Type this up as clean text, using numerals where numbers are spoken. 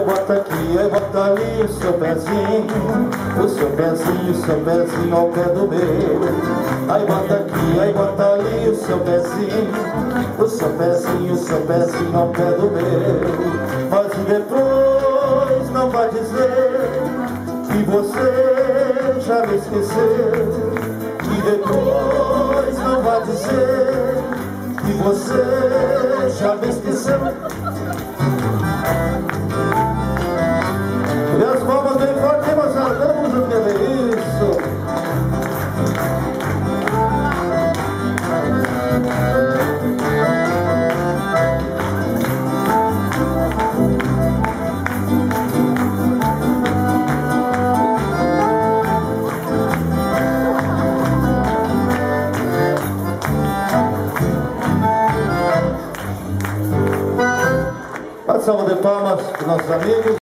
bota aqui, aí bota ali o seu pezinho, o seu pezinho ao pé do meu. Aí bota aqui, aí bota ali o seu pezinho, o seu pezinho ao pé do meu. Mas depois não vai dizer que você já me esqueceu. E depois não vai dizer que você já me esqueceu. E as palmas bem fortes, moçada, vamos junto, que é isso. Uma salva de palmas para os nossos amigos.